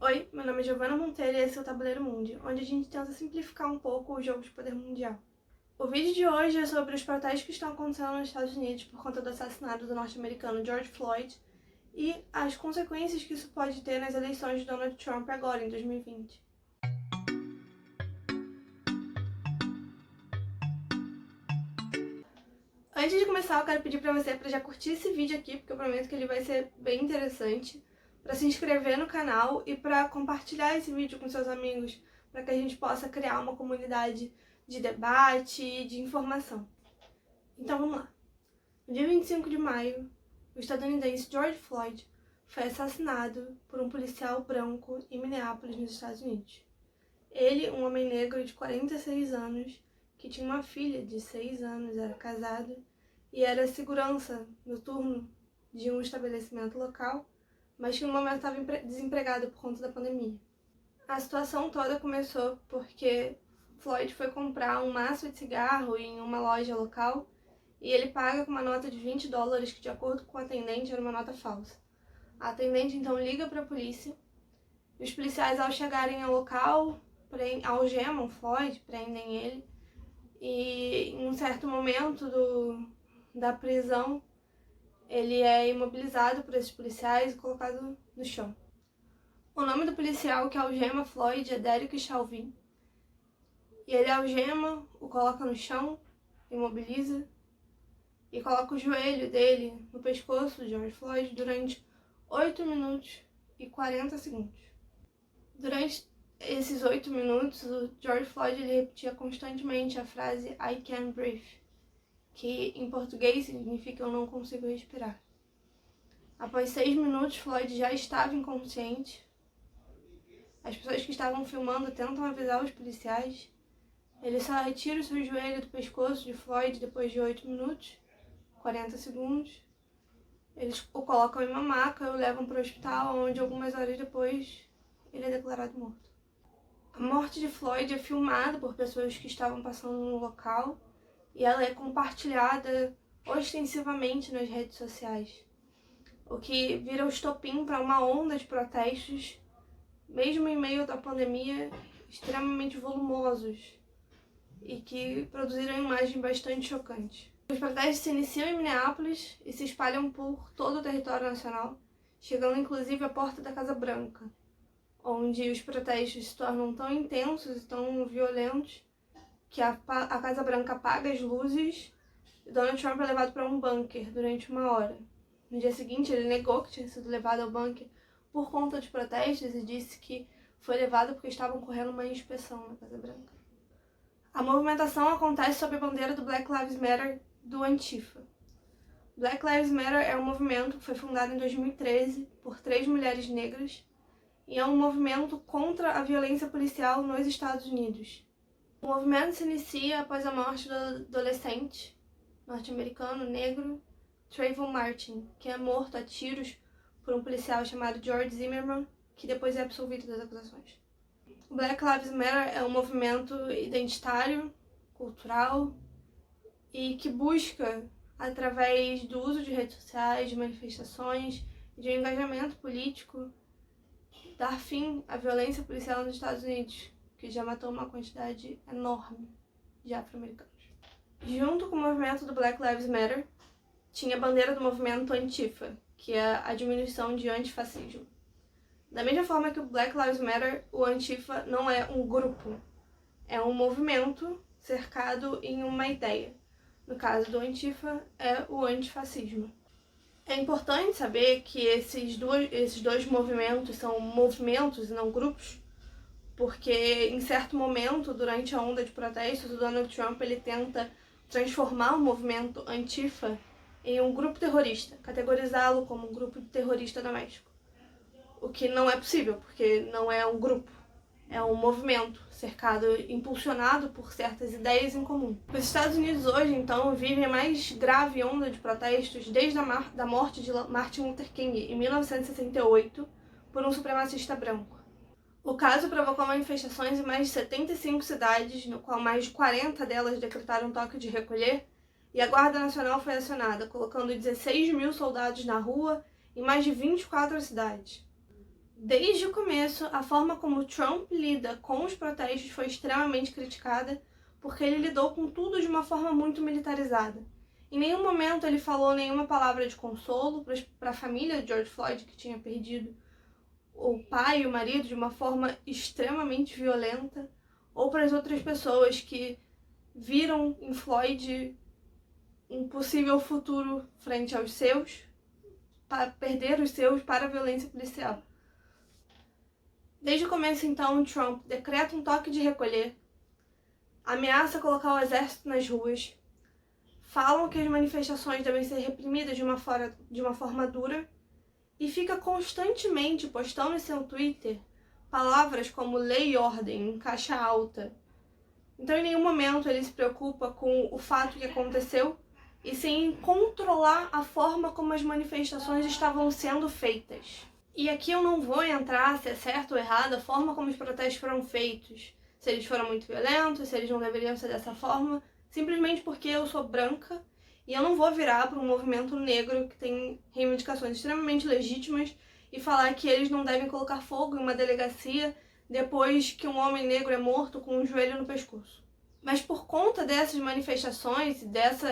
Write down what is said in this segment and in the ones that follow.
Oi, meu nome é Giovana Monteiro e esse é o Tabuleiro Mundi, onde a gente tenta simplificar um pouco o jogo de poder mundial. O vídeo de hoje é sobre os protestos que estão acontecendo nos Estados Unidos por conta do assassinato do norte-americano George Floyd e as consequências que isso pode ter nas eleições de Donald Trump agora, em 2020. Antes de começar, eu quero pedir pra você já curtir esse vídeo aqui, porque eu prometo que ele vai ser bem interessante, pra se inscrever no canal e pra compartilhar esse vídeo com seus amigos, pra que a gente possa criar uma comunidade de debate e de informação. Então vamos lá. No dia 25 de maio, o estadunidense George Floyd foi assassinado por um policial branco em Minneapolis, nos Estados Unidos. Ele, um homem negro de 46 anos, que tinha uma filha de 6 anos, era casado e era segurança noturno de um estabelecimento local, mas que no momento estava desempregado por conta da pandemia. A situação toda começou porque Floyd foi comprar um maço de cigarro em uma loja local e ele paga com uma nota de $20 que, de acordo com o atendente, era uma nota falsa. A atendente então liga para a polícia e os policiais, ao chegarem ao local, algemam Floyd, prendem ele e em um certo momento da prisão ele é imobilizado por esses policiais e colocado no chão. O nome do policial que algema Floyd é Derek Chauvin. E ele algema, o coloca no chão, imobiliza e coloca o joelho dele no pescoço de George Floyd durante 8 minutos e 40 segundos. Durante esses 8 minutos, o George Floyd ele repetia constantemente a frase I can't breathe, que em português significa eu não consigo respirar. Após 6 minutos, Floyd já estava inconsciente. As pessoas que estavam filmando tentam avisar os policiais. Ele só retira o seu joelho do pescoço de Floyd depois de 8 minutos, 40 segundos. Eles o colocam em uma maca e o levam para o hospital, onde algumas horas depois ele é declarado morto. A morte de Floyd é filmada por pessoas que estavam passando no local e ela é compartilhada ostensivamente nas redes sociais, o que vira o estopim para uma onda de protestos, mesmo em meio da pandemia, extremamente volumosos e que produziram imagens bastante chocantes. Os protestos se iniciam em Minneapolis e se espalham por todo o território nacional, chegando inclusive à porta da Casa Branca, onde os protestos se tornam tão intensos e tão violentos que a Casa Branca apaga as luzes e Donald Trump é levado para um bunker durante 1 hora. No dia seguinte, ele negou que tinha sido levado ao bunker por conta dos protestos e disse que foi levado porque estavam correndo uma inspeção na Casa Branca. A movimentação acontece sob a bandeira do Black Lives Matter do Antifa. Black Lives Matter é um movimento que foi fundado em 2013 por 3 mulheres negras e é um movimento contra a violência policial nos Estados Unidos. O movimento se inicia após a morte do adolescente norte-americano negro Trayvon Martin, que é morto a tiros por um policial chamado George Zimmerman, que depois é absolvido das acusações. O Black Lives Matter é um movimento identitário, cultural e que busca, através do uso de redes sociais, de manifestações e de um engajamento político, dar fim à violência policial nos Estados Unidos, que já matou uma quantidade enorme de afro-americanos. Junto com o movimento do Black Lives Matter, tinha a bandeira do movimento Antifa, que é a diminuição de antifascismo. Da mesma forma que o Black Lives Matter, o Antifa não é um grupo, é um movimento cercado em uma ideia. No caso do Antifa, é o antifascismo. É importante saber que esses dois movimentos são movimentos e não grupos, porque em certo momento, durante a onda de protestos, o Donald Trump ele tenta transformar o movimento Antifa em um grupo terrorista, categorizá-lo como um grupo terrorista doméstico. O que não é possível, porque não é um grupo, é um movimento cercado, impulsionado por certas ideias em comum. Os Estados Unidos hoje, então, vivem a mais grave onda de protestos desde a morte de Martin Luther King, em 1968, por um supremacista branco. O caso provocou manifestações em mais de 75 cidades, no qual mais de 40 delas decretaram toque de recolher, e a Guarda Nacional foi acionada, colocando 16 mil soldados na rua em mais de 24 cidades. Desde o começo, a forma como Trump lida com os protestos foi extremamente criticada, porque ele lidou com tudo de uma forma muito militarizada. Em nenhum momento ele falou nenhuma palavra de consolo para a família de George Floyd, que tinha perdido o pai e o marido de uma forma extremamente violenta, ou para as outras pessoas que viram em Floyd um possível futuro frente aos seus, para perder os seus para a violência policial. Desde o começo, então, Trump decreta um toque de recolher, ameaça colocar o exército nas ruas, falam que as manifestações devem ser reprimidas de uma forma dura e fica constantemente postando em seu Twitter palavras como lei e ordem em caixa alta. Então, em nenhum momento ele se preocupa com o fato que aconteceu e sim em controlar a forma como as manifestações estavam sendo feitas. E aqui eu não vou entrar se é certo ou errado a forma como os protestos foram feitos, se eles foram muito violentos, se eles não deveriam ser dessa forma, simplesmente porque eu sou branca e eu não vou virar para um movimento negro que tem reivindicações extremamente legítimas e falar que eles não devem colocar fogo em uma delegacia depois que um homem negro é morto com um joelho no pescoço. Mas por conta dessas manifestações e dessa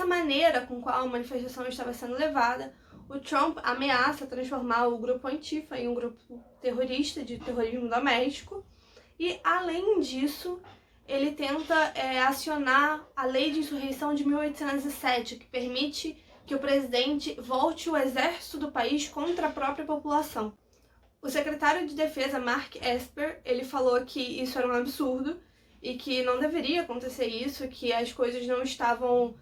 maneira com qual a manifestação estava sendo levada, o Trump ameaça transformar o grupo Antifa em um grupo terrorista de terrorismo doméstico e, além disso, ele tenta acionar a Lei de Insurreição de 1807, que permite que o presidente volte o exército do país contra a própria população. O secretário de Defesa, Mark Esper, ele falou que isso era um absurdo e que não deveria acontecer isso, que as coisas não estavam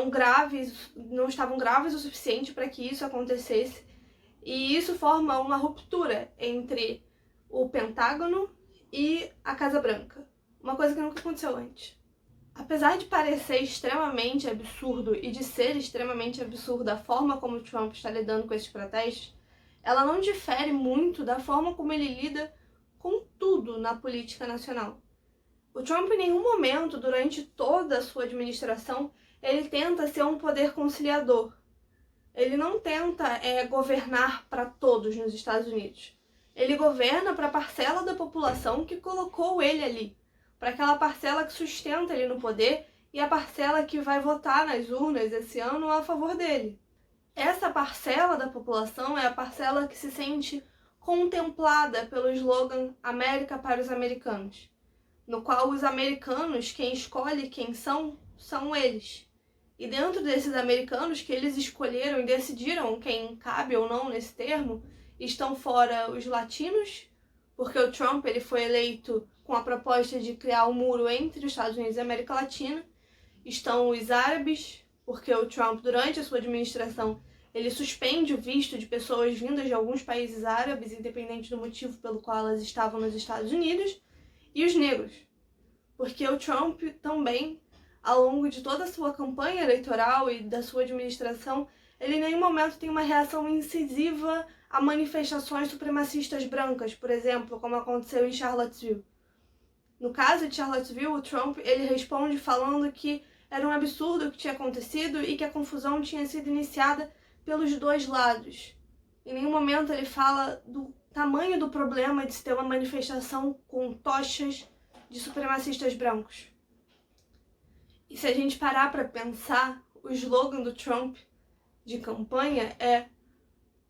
graves o suficiente para que isso acontecesse. E isso forma uma ruptura entre o Pentágono e a Casa Branca. Uma coisa que nunca aconteceu antes. Apesar de parecer extremamente absurdo e de ser extremamente absurda a forma como o Trump está lidando com esses protestos, ela não difere muito da forma como ele lida com tudo na política nacional. O Trump, em nenhum momento, durante toda a sua administração, ele tenta ser um poder conciliador. Ele não tenta governar para todos nos Estados Unidos. Ele governa para a parcela da população que colocou ele ali, para aquela parcela que sustenta ele no poder e a parcela que vai votar nas urnas esse ano a favor dele. Essa parcela da população é a parcela que se sente contemplada pelo slogan América para os americanos, no qual os americanos, quem escolhe quem são eles. E dentro desses americanos que eles escolheram e decidiram quem cabe ou não nesse termo, estão fora os latinos, porque o Trump ele foi eleito com a proposta de criar um muro entre os Estados Unidos e a América Latina. Estão os árabes, porque o Trump, durante a sua administração, ele suspende o visto de pessoas vindas de alguns países árabes, independente do motivo pelo qual elas estavam nos Estados Unidos. E os negros, porque o Trump também, ao longo de toda a sua campanha eleitoral e da sua administração, ele em nenhum momento tem uma reação incisiva a manifestações supremacistas brancas, por exemplo, como aconteceu em Charlottesville. No caso de Charlottesville, o Trump ele responde falando que era um absurdo o que tinha acontecido e que a confusão tinha sido iniciada pelos dois lados. Em nenhum momento ele fala do tamanho do problema de se ter uma manifestação com tochas de supremacistas brancos. E se a gente parar para pensar, o slogan do Trump de campanha é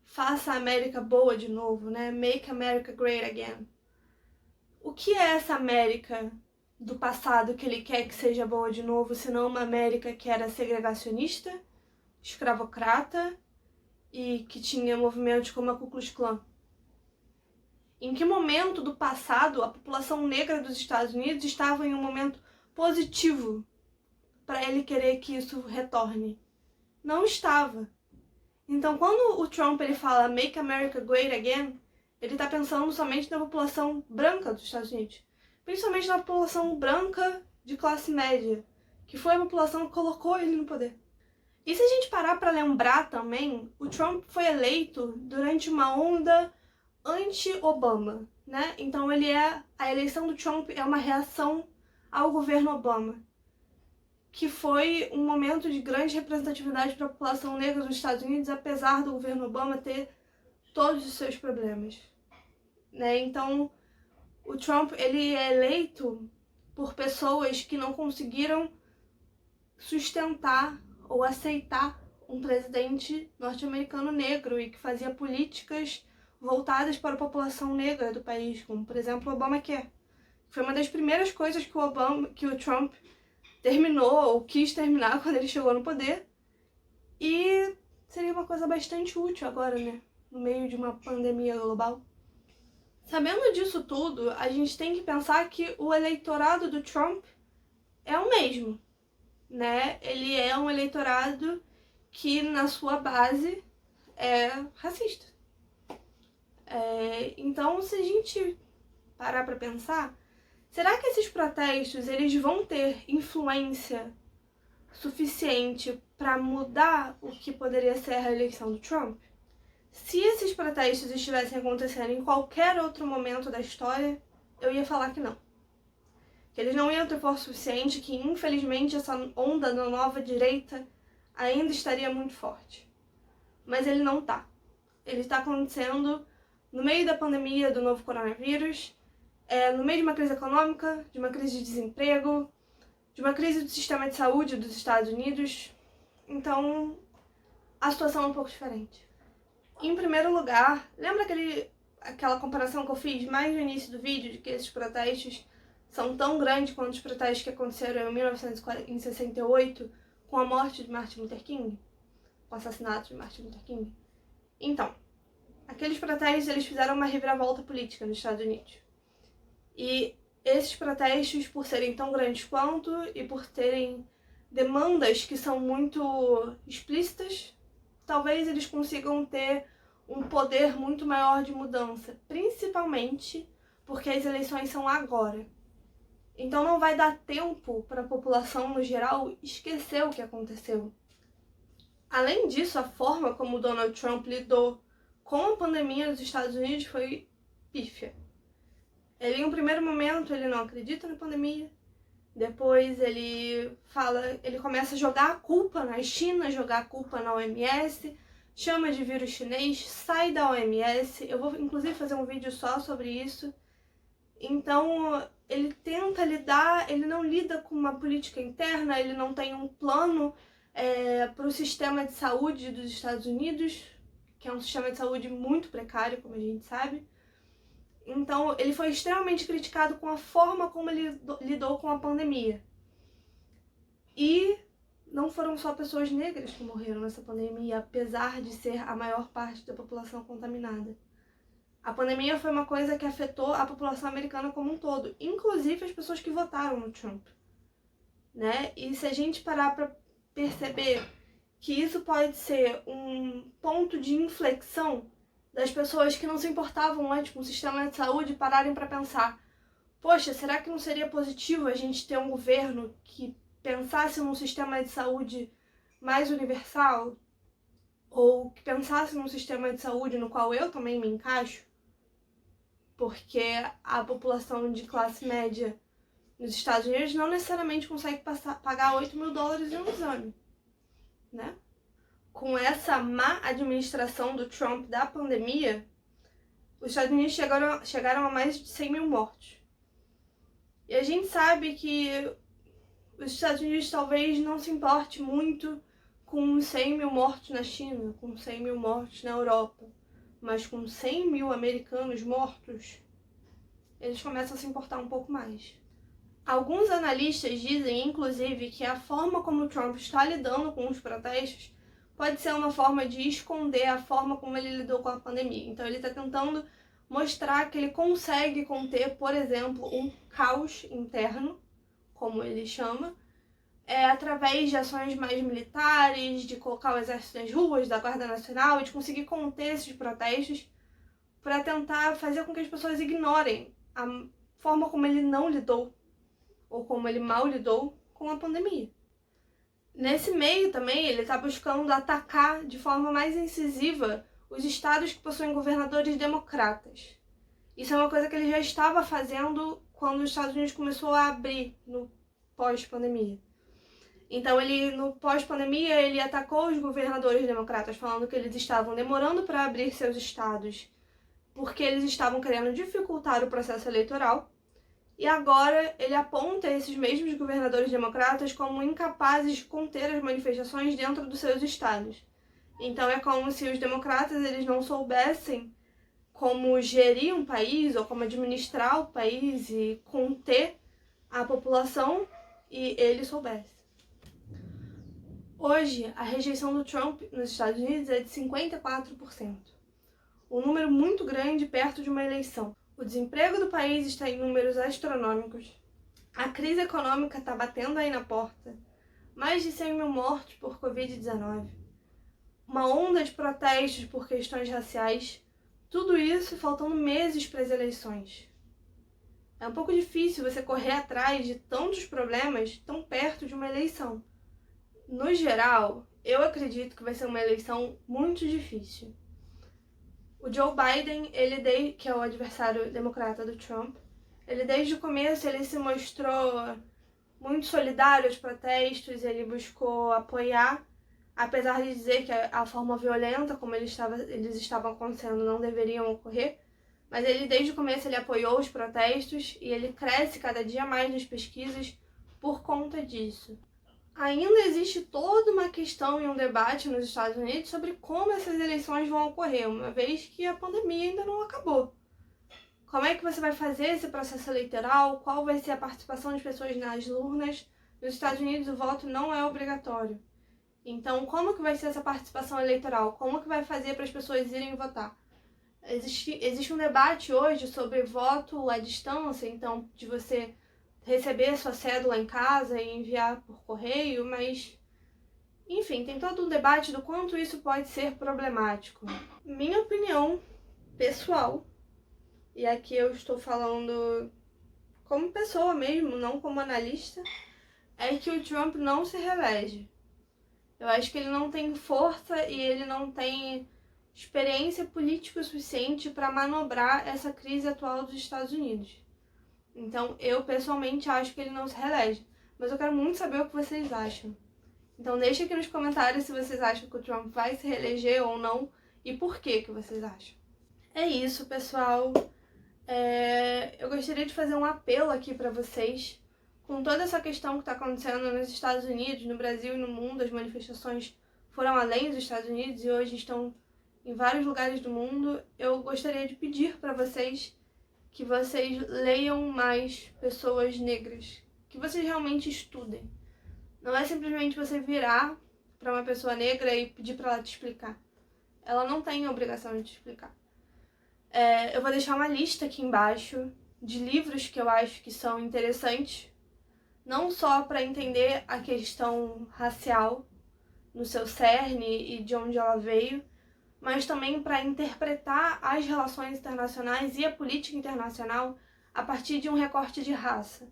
"Faça a América boa de novo", né? "Make America Great Again". O que é essa América do passado que ele quer que seja boa de novo, se não uma América que era segregacionista, escravocrata e que tinha movimentos como a Ku Klux Klan? Em que momento do passado a população negra dos Estados Unidos estava em um momento positivo para ele querer que isso retorne? Não estava. Então, quando o Trump ele fala "Make America Great Again", ele está pensando somente na população branca dos Estados Unidos, principalmente na população branca de classe média, que foi a população que colocou ele no poder. E se a gente parar para lembrar também, o Trump foi eleito durante uma onda anti-Obama, né? Então a eleição do Trump é uma reação ao governo Obama, que foi um momento de grande representatividade para a população negra dos Estados Unidos, apesar do governo Obama ter todos os seus problemas, né? Então, o Trump, ele é eleito por pessoas que não conseguiram sustentar ou aceitar um presidente norte-americano negro e que fazia políticas voltadas para a população negra do país, como, por exemplo, o Obamacare. Foi uma das primeiras coisas que o Trump terminou ou quis terminar quando ele chegou no poder. E seria uma coisa bastante útil agora, né? No meio de uma pandemia global. Sabendo disso tudo, a gente tem que pensar que o eleitorado do Trump é o mesmo, né? Ele é um eleitorado que, na sua base, é racista. Então, se a gente parar pra pensar, será que esses protestos eles vão ter influência suficiente para mudar o que poderia ser a reeleição do Trump? Se esses protestos estivessem acontecendo em qualquer outro momento da história, eu ia falar que não. Que eles não iam ter força suficiente, que infelizmente essa onda da nova direita ainda estaria muito forte. Mas ele não tá. Ele está acontecendo no meio da pandemia do novo coronavírus, no meio de uma crise econômica, de uma crise de desemprego, de uma crise do sistema de saúde dos Estados Unidos. Então, a situação é um pouco diferente. Em primeiro lugar, lembra aquela comparação que eu fiz mais no início do vídeo, de que esses protestos são tão grandes quanto os protestos que aconteceram em 1968 com a morte de Martin Luther King? Com o assassinato de Martin Luther King? Então, aqueles protestos eles fizeram uma reviravolta política nos Estados Unidos. E esses protestos, por serem tão grandes quanto e por terem demandas que são muito explícitas, talvez eles consigam ter um poder muito maior de mudança, principalmente porque as eleições são agora. Então não vai dar tempo para a população no geral esquecer o que aconteceu. Além disso, a forma como Donald Trump lidou com a pandemia nos Estados Unidos foi pífia. Ele, em um primeiro momento, ele não acredita na pandemia. Depois ele começa a jogar a culpa na China, jogar a culpa na OMS, chama de vírus chinês, sai da OMS. Eu vou inclusive fazer um vídeo só sobre isso. Então ele tenta lidar, ele não lida com uma política interna, ele não tem um plano para o sistema de saúde dos Estados Unidos, que é um sistema de saúde muito precário, como a gente sabe. Então, ele foi extremamente criticado com a forma como ele lidou com a pandemia. E não foram só pessoas negras que morreram nessa pandemia, apesar de ser a maior parte da população contaminada. A pandemia foi uma coisa que afetou a população americana como um todo, inclusive as pessoas que votaram no Trump, né? E se a gente parar para perceber que isso pode ser um ponto de inflexão das pessoas que não se importavam antes com o sistema de saúde pararem para pensar: poxa, será que não seria positivo a gente ter um governo que pensasse num sistema de saúde mais universal? Ou que pensasse num sistema de saúde no qual eu também me encaixo? Porque a população de classe média nos Estados Unidos não necessariamente consegue pagar $8.000 em um exame, né? Com essa má administração do Trump da pandemia, os Estados Unidos chegaram a mais de 100 mil mortos. E a gente sabe que os Estados Unidos talvez não se importe muito com 100 mil mortos na China, com 100 mil mortos na Europa, mas com 100 mil americanos mortos, eles começam a se importar um pouco mais. Alguns analistas dizem, inclusive, que a forma como o Trump está lidando com os protestos pode ser uma forma de esconder a forma como ele lidou com a pandemia. Então ele está tentando mostrar que ele consegue conter, por exemplo, um caos interno, como ele chama, através de ações mais militares, de colocar o exército nas ruas, da Guarda Nacional, e de conseguir conter esses protestos para tentar fazer com que as pessoas ignorem a forma como ele não lidou, ou como ele mal lidou com a pandemia. Nesse meio também, ele está buscando atacar de forma mais incisiva os estados que possuem governadores democratas. Isso é uma coisa que ele já estava fazendo quando os Estados Unidos começou a abrir no pós-pandemia. Então, no pós-pandemia, ele atacou os governadores democratas, falando que eles estavam demorando para abrir seus estados porque eles estavam querendo dificultar o processo eleitoral. E agora ele aponta esses mesmos governadores democratas como incapazes de conter as manifestações dentro dos seus estados. Então é como se os democratas eles não soubessem como gerir um país ou como administrar o país e conter a população e ele soubesse. Hoje, a rejeição do Trump nos Estados Unidos é de 54%. Um número muito grande perto de uma eleição. O desemprego do país está em números astronômicos. A crise econômica está batendo aí na porta. Mais de 100 mil mortos por Covid-19. Uma onda de protestos por questões raciais. Tudo isso faltando meses para as eleições. É um pouco difícil você correr atrás de tantos problemas tão perto de uma eleição. No geral, eu acredito que vai ser uma eleição muito difícil. O Joe Biden, que é o adversário democrata do Trump, ele desde o começo ele se mostrou muito solidário aos protestos, ele buscou apoiar, apesar de dizer que a forma violenta como eles estavam acontecendo não deveriam ocorrer, mas ele desde o começo ele apoiou os protestos e ele cresce cada dia mais nas pesquisas por conta disso. Ainda existe toda uma questão e um debate nos Estados Unidos sobre como essas eleições vão ocorrer, uma vez que a pandemia ainda não acabou. Como é que você vai fazer esse processo eleitoral? Qual vai ser a participação das pessoas nas urnas? Nos Estados Unidos o voto não é obrigatório. Então, como que vai ser essa participação eleitoral? Como que vai fazer para as pessoas irem votar? Existe um debate hoje sobre voto à distância, então de você receber sua cédula em casa e enviar por correio, mas enfim, tem todo um debate do quanto isso pode ser problemático. Minha opinião pessoal, e aqui eu estou falando como pessoa mesmo, não como analista, é que o Trump não se reelege. Eu acho que ele não tem força e ele não tem experiência política suficiente para manobrar essa crise atual dos Estados Unidos. Então, eu pessoalmente acho que ele não se reelege. Mas eu quero muito saber o que vocês acham. Então, deixa aqui nos comentários se vocês acham que o Trump vai se reeleger ou não e por que vocês acham. É isso, pessoal. Eu gostaria de fazer um apelo aqui para vocês. Com toda essa questão que está acontecendo nos Estados Unidos, no Brasil e no mundo, as manifestações foram além dos Estados Unidos e hoje estão em vários lugares do mundo. Eu gostaria de pedir para vocês que vocês leiam mais pessoas negras, que vocês realmente estudem. Não é simplesmente você virar para uma pessoa negra e pedir para ela te explicar. Ela não tem a obrigação de te explicar. Eu vou deixar uma lista aqui embaixo de livros que eu acho que são interessantes, não só para entender a questão racial no seu cerne e de onde ela veio, mas também para interpretar as relações internacionais e a política internacional a partir de um recorte de raça.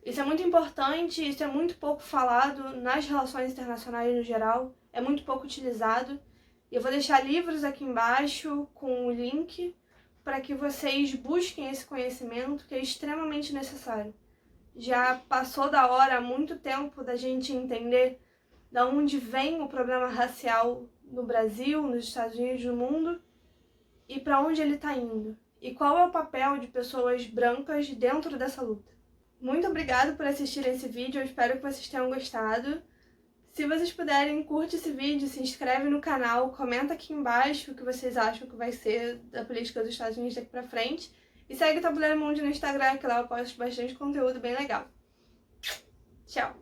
Isso é muito importante, isso é muito pouco falado nas relações internacionais no geral, é muito pouco utilizado. E eu vou deixar livros aqui embaixo com o link para que vocês busquem esse conhecimento que é extremamente necessário. Já passou da hora há muito tempo da gente entender de onde vem o problema racial no Brasil, nos Estados Unidos, no mundo, e para onde ele está indo. E qual é o papel de pessoas brancas dentro dessa luta. Muito obrigada por assistir esse vídeo, eu espero que vocês tenham gostado. Se vocês puderem, curte esse vídeo, se inscreve no canal, comenta aqui embaixo o que vocês acham que vai ser da política dos Estados Unidos daqui pra frente. E segue o Tabuleiro Mundi no Instagram, que lá eu posto bastante conteúdo bem legal. Tchau!